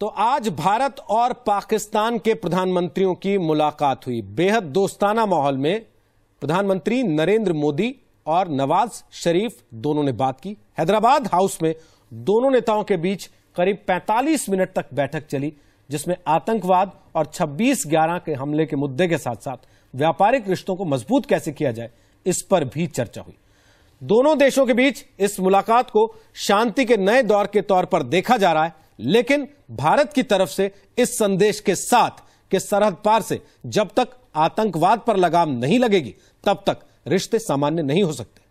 तो आज भारत और पाकिस्तान के प्रधानमंत्रियों की मुलाकात हुई। बेहद दोस्ताना माहौल में प्रधानमंत्री नरेंद्र मोदी और नवाज शरीफ दोनों ने बात की। हैदराबाद हाउस में दोनों नेताओं के बीच करीब 45 मिनट तक बैठक चली, जिसमें आतंकवाद और 26/11 के हमले के मुद्दे के साथ साथ व्यापारिक रिश्तों को मजबूत कैसे किया जाए, इस पर भी चर्चा हुई। दोनों देशों के बीच इस मुलाकात को शांति के नए दौर के तौर पर देखा जा रहा है, लेकिन भारत की तरफ से इस संदेश के साथ कि सरहद पार से जब तक आतंकवाद पर लगाम नहीं लगेगी तब तक रिश्ते सामान्य नहीं हो सकते।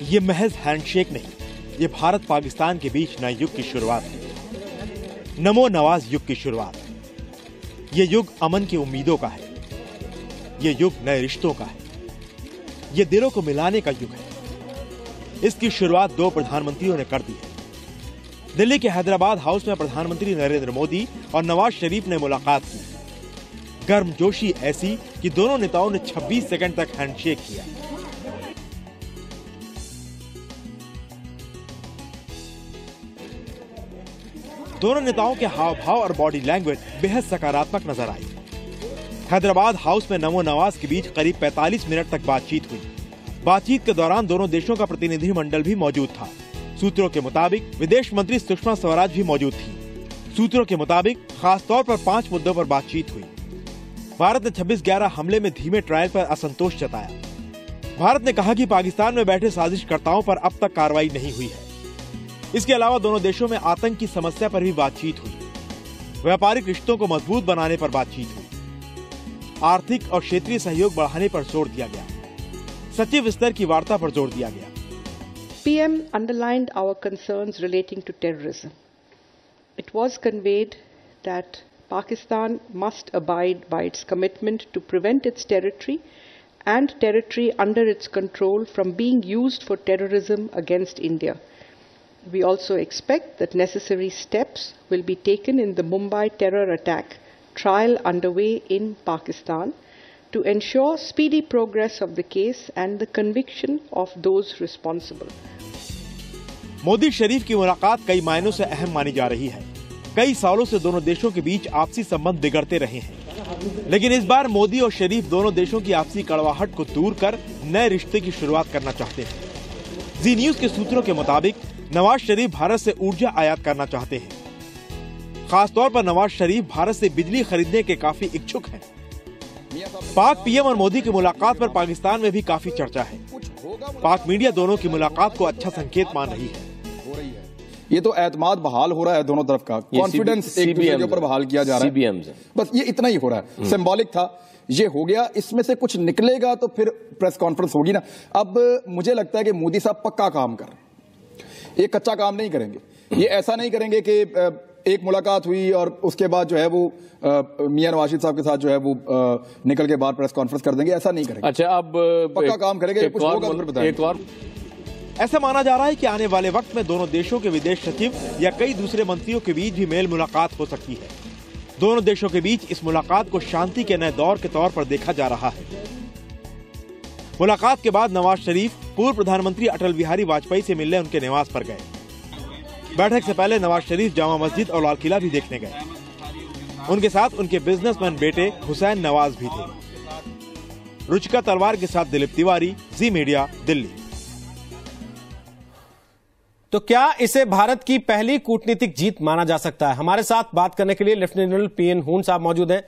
ये महज हैंडशेक नहीं, ये भारत पाकिस्तान के बीच नए युग की शुरुआत है। नमो नवाज युग की शुरुआत। ये युग अमन की उम्मीदों का है। ये युग नए रिश्तों का है। ये दिलों को मिलाने का युग है। इसकी शुरुआत दो प्रधानमंत्रियों ने कर दी है। दिल्ली के हैदराबाद हाउस में प्रधानमंत्री नरेंद्र मोदी और नवाज शरीफ ने मुलाकात की। गर्मजोशी ऐसी कि दोनों नेताओं ने 26 सेकंड तक हैंडशेक किया। दोनों नेताओं के हाव भाव और बॉडी लैंग्वेज बेहद सकारात्मक नजर आई। हैदराबाद हाउस में नमो नवाज के बीच करीब 45 मिनट तक बातचीत हुई। बातचीत के दौरान दोनों देशों का प्रतिनिधिमंडल भी मौजूद था। सूत्रों के मुताबिक विदेश मंत्री सुषमा स्वराज भी मौजूद थी। सूत्रों के मुताबिक खास तौर पर 5 मुद्दों पर बातचीत हुई। भारत ने 26/11 हमले में धीमे ट्रायल पर असंतोष जताया। भारत ने कहा कि पाकिस्तान में बैठे साजिशकर्ताओं पर अब तक कार्रवाई नहीं हुई है। इसके अलावा दोनों देशों में आतंक की समस्या पर भी बातचीत हुई। व्यापारिक रिश्तों को मजबूत बनाने पर बातचीत हुई। आर्थिक और क्षेत्रीय सहयोग बढ़ाने पर जोर दिया गया। सचिव स्तर की वार्ता पर जोर दिया गया। PM underlined our concerns relating to terrorism. It was conveyed that Pakistan must abide by its commitment to prevent its territory and territory under its control from being used for terrorism against India. We also expect that necessary steps will be taken in the Mumbai terror attack trial underway in Pakistan to ensure speedy progress of the case and the conviction of those responsible. Modi शरीफ की मुलाकात कई मायनों से अहम मानी जा रही है। कई सालों से दोनों देशों के बीच आपसी संबंध बिगड़ते रहे हैं, लेकिन इस बार मोदी और शरीफ दोनों देशों की आपसी कड़वाहट को दूर कर नए रिश्ते की शुरुआत करना चाहते हैं। जी न्यूज के सूत्रों के मुताबिक नवाज शरीफ भारत से ऊर्जा आयात करना चाहते हैं। खास तौर पर नवाज शरीफ भारत से बिजली खरीदने के काफी इच्छुक हैं। पाक पीएम और मोदी की मुलाकात पर पाकिस्तान में भी काफी चर्चा है। पाक मीडिया दोनों की मुलाकात को अच्छा संकेत मान रही है। ये तो एतमाद बहाल हो रहा है दोनों तरफ का, कॉन्फिडेंस एक दूसरे के ऊपर बहाल किया जा रहा है। बस ये इतना ही हो रहा है। सिंबॉलिक था, ये हो गया। इसमें से कुछ निकलेगा तो फिर प्रेस कॉन्फ्रेंस होगी ना। अब मुझे लगता है कि मोदी साहब पक्का काम कर रहे हैं, ये कच्चा काम नहीं करेंगे। ये ऐसा नहीं करेंगे कि एक मुलाकात हुई और उसके बाद जो है वो मियां नवाज साहब के साथ जो है वो निकल के बाद प्रेस कॉन्फ्रेंस कर देंगे, ऐसा नहीं करेंगे। अच्छा, अब पक्का काम करेंगे। कुछ होगा तो फिर बताएंगे। ऐसा माना जा रहा है कि आने वाले वक्त में दोनों देशों के विदेश सचिव या कई दूसरे मंत्रियों के बीच भी मेल मुलाकात हो सकती है। दोनों देशों के बीच इस मुलाकात को शांति के नए दौर के तौर पर देखा जा रहा है। मुलाकात के बाद नवाज शरीफ पूर्व प्रधानमंत्री अटल बिहारी वाजपेयी से मिलने उनके निवास पर गए। बैठक से पहले नवाज शरीफ जामा मस्जिद और लाल किला भी देखने गए। उनके साथ उनके बिजनेसमैन बेटे हुसैन नवाज भी थे। रुचिका तलवार के साथ दिलीप तिवारी, जी मीडिया, दिल्ली। तो क्या इसे भारत की पहली कूटनीतिक जीत माना जा सकता है? हमारे साथ बात करने के लिए लेफ्टिनेंट जनरल PN हून साहब मौजूद हैं।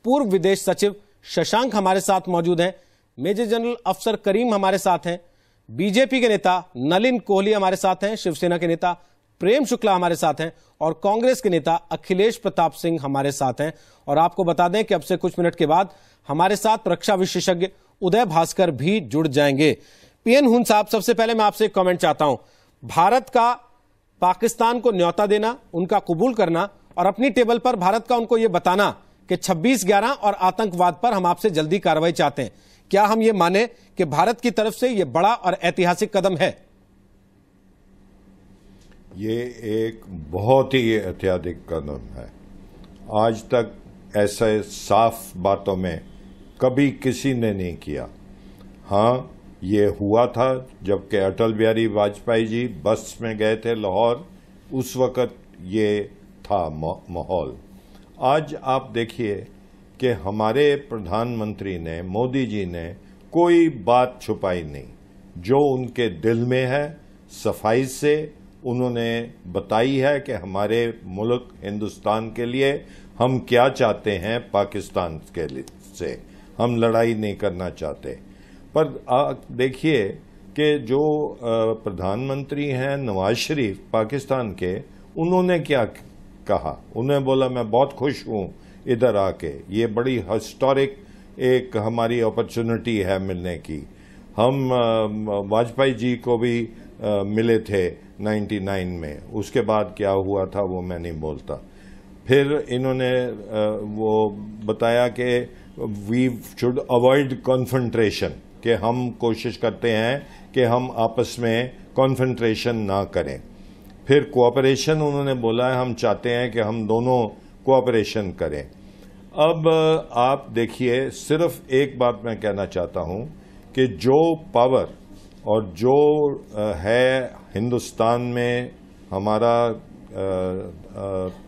पूर्व विदेश सचिव शशांक हमारे साथ मौजूद हैं। मेजर जनरल अफसर करीम हमारे साथ हैं। बीजेपी के नेता नलिन कोहली हमारे साथ हैं। शिवसेना के नेता प्रेम शुक्ला हमारे साथ हैं और कांग्रेस के नेता अखिलेश प्रताप सिंह हमारे साथ हैं। और आपको बता दें कि अब से कुछ मिनट के बाद हमारे साथ रक्षा विशेषज्ञ उदय भास्कर भी जुड़ जाएंगे। PN हून साहब, सबसे पहले मैं आपसे एक कमेंट चाहता हूं। भारत का पाकिस्तान को न्योता देना, उनका कबूल करना और अपनी टेबल पर भारत का उनको यह बताना कि 26/11 और आतंकवाद पर हम आपसे जल्दी कार्रवाई चाहते हैं, क्या हम ये माने कि भारत की तरफ से यह बड़ा और ऐतिहासिक कदम है? ये एक बहुत ही ऐतिहासिक कदम है। आज तक ऐसे साफ बातों में कभी किसी ने नहीं किया। हाँ, ये हुआ था जबकि अटल बिहारी वाजपेयी जी बस में गए थे लाहौर, उस वक्त ये था माहौल। आज आप देखिए कि हमारे प्रधानमंत्री ने, मोदी जी ने कोई बात छुपाई नहीं, जो उनके दिल में है सफाई से उन्होंने बताई है कि हमारे मुल्क हिंदुस्तान के लिए हम क्या चाहते हैं, पाकिस्तान के लिए से हम लड़ाई नहीं करना चाहते। पर देखिए कि जो प्रधानमंत्री हैं नवाज शरीफ पाकिस्तान के, उन्होंने क्या कहा? उन्हें बोला मैं बहुत खुश हूं इधर आके, ये बड़ी हिस्टोरिक एक हमारी अपॉर्चुनिटी है मिलने की। हम वाजपेयी जी को भी मिले थे 99 में, उसके बाद क्या हुआ था वो मैं नहीं बोलता। फिर इन्होंने वो बताया कि वी शुड अवॉइड कॉन्फ्रंट्रेशन, कि हम कोशिश करते हैं कि हम आपस में कॉन्फ्रंट्रेशन ना करें। फिर कोऑपरेशन उन्होंने बोला है, हम चाहते हैं कि हम दोनों कोऑपरेशन करें। अब आप देखिए, सिर्फ एक बात मैं कहना चाहता हूं कि जो पावर और जो है हिंदुस्तान में हमारा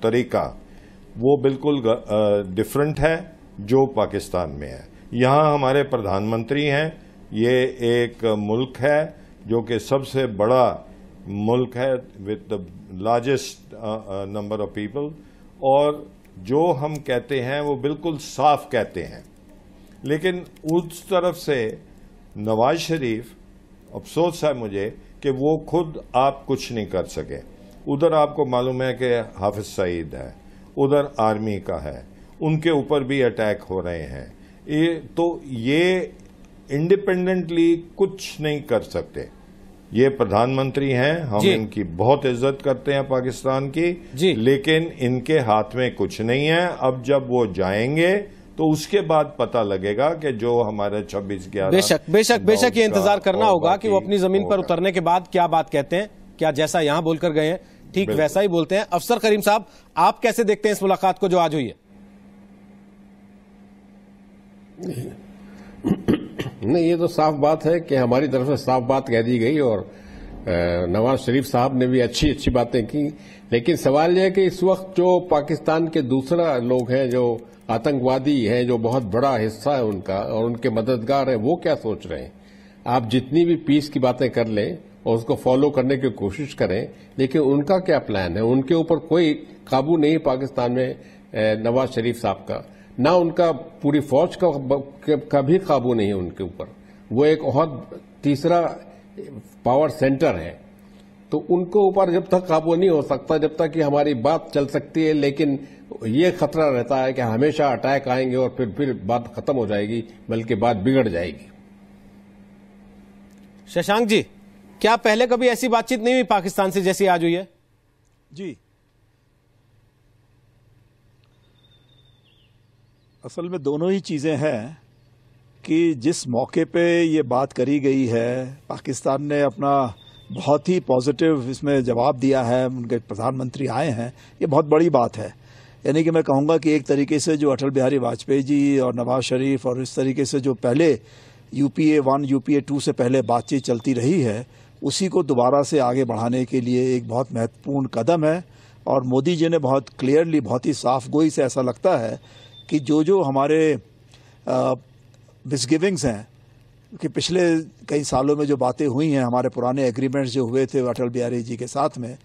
तरीका, वो बिल्कुल डिफरेंट है जो पाकिस्तान में है। यहाँ हमारे प्रधानमंत्री हैं, ये एक मुल्क है जो कि सबसे बड़ा मुल्क है with the largest number of people, और जो हम कहते हैं वो बिल्कुल साफ कहते हैं। लेकिन उस तरफ से नवाज शरीफ, अफसोस है मुझे कि वो खुद आप कुछ नहीं कर सके। उधर आपको मालूम है कि हाफिज सईद है, उधर आर्मी का है, उनके ऊपर भी अटैक हो रहे हैं। ये इंडिपेंडेंटली कुछ नहीं कर सकते। ये प्रधानमंत्री हैं, हम इनकी बहुत इज्जत करते हैं पाकिस्तान की, लेकिन इनके हाथ में कुछ नहीं है। अब जब वो जाएंगे तो उसके बाद पता लगेगा कि जो हमारे 26/11 बेशक ये इंतजार करना होगा कि वो अपनी जमीन पर उतरने के बाद क्या बात कहते हैं। क्या जैसा यहां बोलकर गए हैं ठीक वैसा ही बोलते हैं? अफसर करीम साहब, आप कैसे देखते हैं इस मुलाकात को जो आज हुई है? नहीं, ये तो साफ बात है कि हमारी तरफ से साफ बात कह दी गई, और नवाज शरीफ साहब ने भी अच्छी अच्छी बातें की। लेकिन सवाल यह है कि इस वक्त जो पाकिस्तान के दूसरा लोग हैं, जो आतंकवादी हैं, जो बहुत बड़ा हिस्सा है उनका और उनके मददगार हैं, वो क्या सोच रहे हैं? आप जितनी भी पीस की बातें कर लें और उसको फॉलो करने की कोशिश करें, लेकिन उनका क्या प्लान है? उनके ऊपर कोई काबू नहीं पाकिस्तान में नवाज शरीफ साहब का, ना उनका पूरी फौज का भी काबू नहीं है उनके ऊपर। वो एक बहुत तीसरा पावर सेंटर है, तो उनको ऊपर जब तक काबू नहीं हो सकता, जब तक कि हमारी बात चल सकती है, लेकिन ये खतरा रहता है कि हमेशा अटैक आएंगे और फिर बात खत्म हो जाएगी, बल्कि बात बिगड़ जाएगी। शशांक जी, क्या पहले कभी ऐसी बातचीत नहीं हुई पाकिस्तान से जैसी आज हुई है? जी, असल में दोनों ही चीजें हैं कि जिस मौके पे ये बात करी गई है, पाकिस्तान ने अपना बहुत ही पॉजिटिव इसमें जवाब दिया है, उनके प्रधानमंत्री आए हैं, ये बहुत बड़ी बात है। यानी कि मैं कहूँगा कि एक तरीके से जो अटल बिहारी वाजपेयी जी और नवाज शरीफ और इस तरीके से जो पहले UPA 1 UPA 2 से पहले बातचीत चलती रही है, उसी को दोबारा से आगे बढ़ाने के लिए एक बहुत महत्वपूर्ण कदम है। और मोदी जी ने बहुत क्लियरली, बहुत ही साफ गोई से ऐसा लगता है कि जो हमारे मिसगिविंग्स हैं कि पिछले कई सालों में जो बातें हुई हैं, हमारे पुराने एग्रीमेंट्स जो हुए थे अटल बिहारी जी के साथ में,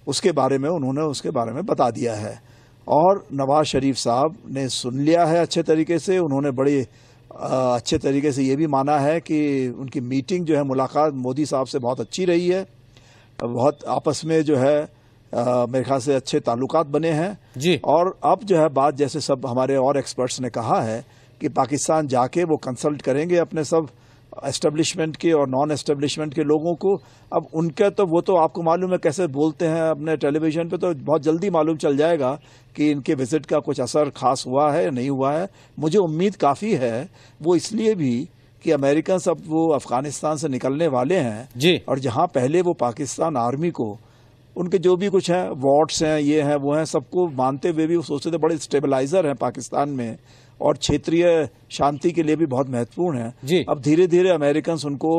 उसके बारे में उन्होंने उसके बारे में बता दिया है। और नवाज शरीफ साहब ने सुन लिया है अच्छे तरीके से। उन्होंने बड़ी अच्छे तरीके से ये भी माना है कि उनकी मीटिंग जो है, मुलाकात मोदी साहब से बहुत अच्छी रही है, बहुत आपस में जो है मेरे ख्याल से अच्छे ताल्लुकात बने हैं जी। और अब जो है बात, जैसे सब हमारे और एक्सपर्ट्स ने कहा है कि पाकिस्तान जाके वो कंसल्ट करेंगे अपने सब एस्टेब्लिशमेंट के और नॉन एस्टेब्लिशमेंट के लोगों को। अब उनके तो वो तो आपको मालूम है कैसे बोलते हैं अपने टेलीविजन पे, तो बहुत जल्दी मालूम चल जाएगा कि इनके विजिट का कुछ असर खास हुआ है या नहीं हुआ है। मुझे उम्मीद काफ़ी है, वो इसलिए भी कि अमेरिकन सब वो अफगानिस्तान से निकलने वाले हैं जी। और जहां पहले वो पाकिस्तान आर्मी को, उनके जो भी कुछ हैं, वॉट्स हैं, ये हैं वो हैं, सबको मानते हुए भी वो सोचते थे बड़े स्टेबलाइजर हैं पाकिस्तान में और क्षेत्रीय शांति के लिए भी बहुत महत्वपूर्ण है। अब धीरे धीरे अमेरिकन उनको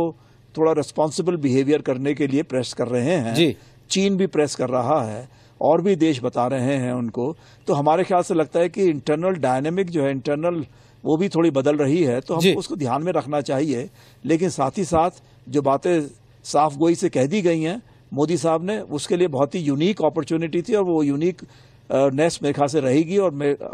थोड़ा रिस्पॉन्सिबल बिहेवियर करने के लिए प्रेस कर रहे हैं। चीन भी प्रेस कर रहा है और भी देश बता रहे हैं उनको। तो हमारे ख्याल से लगता है कि इंटरनल डायनेमिक जो है, इंटरनल वो भी थोड़ी बदल रही है, तो हमको उसको ध्यान में रखना चाहिए। लेकिन साथ ही साथ जो बातें साफ गोई से कह दी गई हैं मोदी साहब ने, उसके लिए बहुत ही यूनिक अपॉर्चुनिटी थी और वो यूनिक नेस मेरे ख्याल से रहेगी और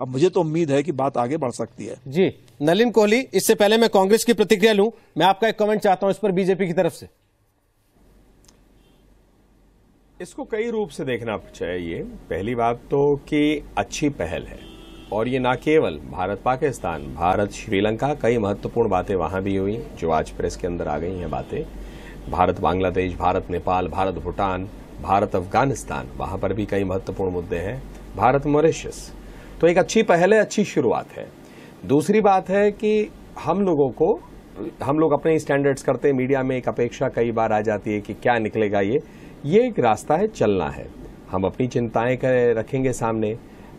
मुझे तो उम्मीद है कि बात आगे बढ़ सकती है। जी नलिन कोहली, इससे पहले मैं कांग्रेस की प्रतिक्रिया लूं, मैं आपका एक कमेंट चाहता हूं इस पर बीजेपी की तरफ से। इसको कई रूप से देखना चाहिए। पहली बात तो कि अच्छी पहल है और ये ना केवल भारत पाकिस्तान, भारत श्रीलंका, कई महत्वपूर्ण बातें वहां भी हुई जो आज प्रेस के अंदर आ गई हैं बातें। भारत बांग्लादेश, भारत नेपाल, भारत भूटान, भारत अफगानिस्तान, वहां पर भी कई महत्वपूर्ण मुद्दे हैं। भारत मॉरिशस, तो एक अच्छी पहल है, अच्छी शुरुआत है। दूसरी बात है कि हम लोग अपने स्टैंडर्ड्स करते हैं, मीडिया में एक अपेक्षा कई बार आ जाती है कि क्या निकलेगा। ये एक रास्ता है, चलना है। हम अपनी चिंताएं रखेंगे सामने।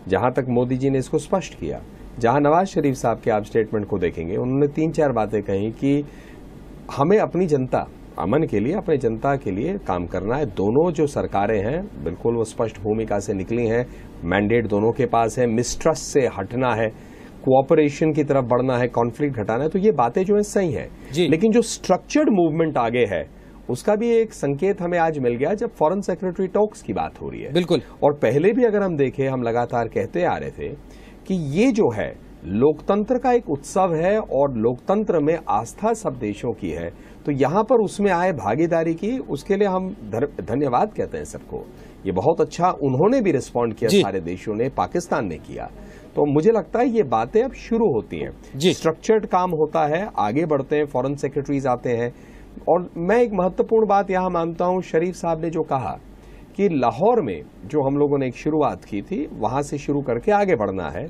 जहां तक मोदी जी ने इसको स्पष्ट किया, जहां नवाज शरीफ साहब के आप स्टेटमेंट को देखेंगे, उन्होंने 3-4 बातें कही कि हमें अपनी जनता, अमन के लिए, अपने जनता के लिए काम करना है। दोनों जो सरकारें हैं बिल्कुल वो स्पष्ट भूमिका से निकली हैं। मैंडेट दोनों के पास है, मिसट्रस्ट से हटना है, कोऑपरेशन की तरफ बढ़ना है, कॉन्फ्लिक्ट घटाना है। तो ये बातें जो है सही हैं, लेकिन जो स्ट्रक्चर्ड मूवमेंट आगे है उसका भी एक संकेत हमें आज मिल गया जब फॉरेन सेक्रेटरी टॉक्स की बात हो रही है। बिल्कुल। और पहले भी अगर हम देखें, हम लगातार कहते आ रहे थे कि ये जो है लोकतंत्र का एक उत्सव है और लोकतंत्र में आस्था सब देशों की है। तो यहां पर उसमें आए भागीदारी की, उसके लिए हम धन्यवाद कहते हैं सबको। ये बहुत अच्छा उन्होंने भी रिस्पॉन्ड किया, सारे देशों ने, पाकिस्तान ने किया। तो मुझे लगता है ये बातें अब शुरू होती हैं, स्ट्रक्चर्ड काम होता है, आगे बढ़ते हैं, फॉरेन सेक्रेटरीज आते हैं। और मैं एक महत्वपूर्ण बात यहां मानता हूं, शरीफ साहब ने जो कहा कि लाहौर में जो हम लोगों ने एक शुरुआत की थी, वहां से शुरू करके आगे बढ़ना है।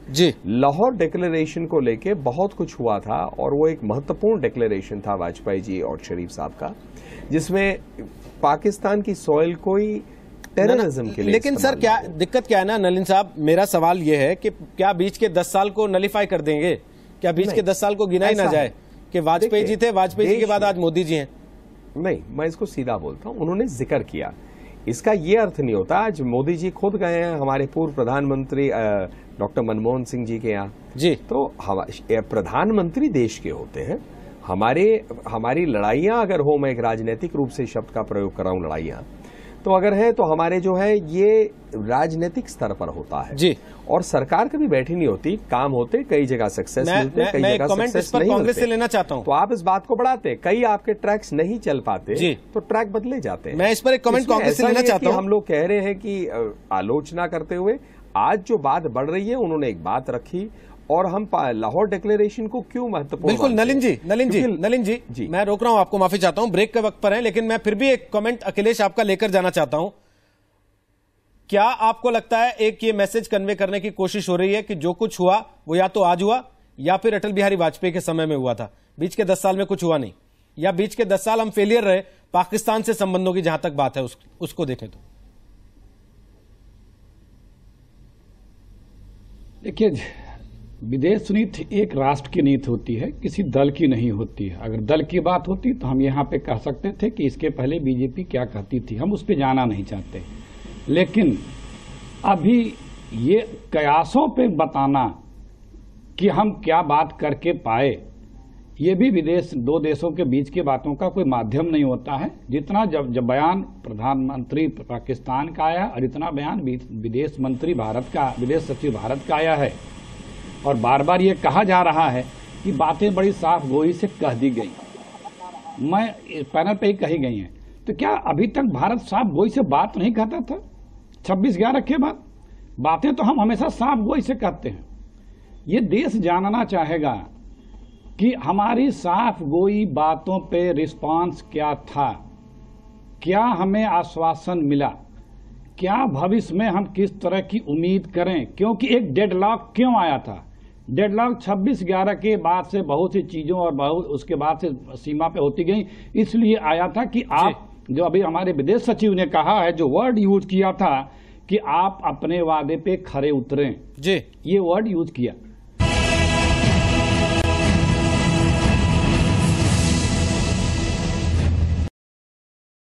लाहौर डिक्लेरेशन को लेके बहुत कुछ हुआ था और वो एक महत्वपूर्ण डिक्लेरेशन था वाजपेयी जी और शरीफ साहब का, जिसमें पाकिस्तान की सॉइल कोई टेररिज्म के लिए। लेकिन सर क्या दिक्कत क्या है ना नलिन साहब, मेरा सवाल यह है कि क्या बीच के 10 साल को नलिफाई कर देंगे? क्या बीच के 10 साल को गिना ही ना जाए कि वाजपेयी जी थे, वाजपेयी जी के बाद आज मोदी जी हैं? नहीं, मैं इसको सीधा बोलता हूं, उन्होंने जिक्र किया, इसका ये अर्थ नहीं होता। आज मोदी जी खुद गए हैं हमारे पूर्व प्रधानमंत्री डॉक्टर मनमोहन सिंह जी के यहाँ जी, तो प्रधानमंत्री देश के होते हैं। हमारी लड़ाइयां अगर हो, मैं एक राजनीतिक रूप से शब्द का प्रयोग कर रहा हूं, लड़ाइयां तो अगर है तो हमारे जो है ये राजनीतिक स्तर पर होता है जी, और सरकार कभी बैठी नहीं होती, काम होते, कई जगह सक्सेस मिलते, कई जगह सक्सेस नहीं कांग्रेस से लेना चाहता हूं। तो आप इस बात को बढ़ाते, कई आपके ट्रैक्स नहीं चल पाते जी, तो ट्रैक बदले जाते हैं। मैं इस पर एक कमेंट कांग्रेस से लेना चाहता हूं। हम लोग कह रहे हैं कि आलोचना करते हुए आज जो बात बढ़ रही है, उन्होंने एक बात रखी और हम लाहौर डिक्लेरेशन को क्यों महत्वपूर्ण। बिल्कुल नलिन जी, मैं रोक रहा हूं आपको, माफी चाहता हूं, ब्रेक के वक्त पर है, लेकिन मैं फिर भी एक कमेंट अखिलेश आपका लेकर जाना चाहता हूं। क्या आपको लगता है एक ये मैसेज कन्वे करने की कोशिश हो रही है कि जो कुछ हुआ वो या तो आज हुआ या फिर अटल बिहारी वाजपेयी के समय में हुआ था, बीच के 10 साल में कुछ हुआ नहीं, या बीच के 10 साल हम फेलियर रहे पाकिस्तान से संबंधों की जहां तक बात है उसको देखें तो? देखिए, विदेश नीति एक राष्ट्र की नीति होती है, किसी दल की नहीं होती है। अगर दल की बात होती तो हम यहाँ पे कह सकते थे कि इसके पहले बीजेपी क्या कहती थी, हम उस पर जाना नहीं चाहते। लेकिन अभी ये कयासों पे बताना कि हम क्या बात करके पाए, ये भी दो देशों के बीच की बातों का कोई माध्यम नहीं होता है। जितना जब बयान प्रधानमंत्री पाकिस्तान का आया और इतना बयान विदेश मंत्री भारत का, विदेश सचिव भारत का आया है, और बार बार ये कहा जा रहा है कि बातें बड़ी साफ गोई से कह दी गई, मैं पैनल पे ही कही गई हैं। तो क्या अभी तक भारत साफ गोई से बात नहीं कहता था? 26/11 के बाद बातें तो हम हमेशा साफ गोई से कहते हैं। ये देश जानना चाहेगा कि हमारी साफ गोई बातों पे रिस्पांस क्या था, क्या हमें आश्वासन मिला, क्या भविष्य में हम किस तरह की उम्मीद करें, क्योंकि एक डेडलॉक क्यों आया था? डेडलॉक 26/11 के बाद से बहुत सी चीजों और बहुत उसके बाद से सीमा पे होती गई, इसलिए आया था कि आप जो अभी हमारे विदेश सचिव ने कहा है, जो वर्ड यूज किया था कि आप अपने वादे पे खरे उतरें जी, ये वर्ड यूज किया।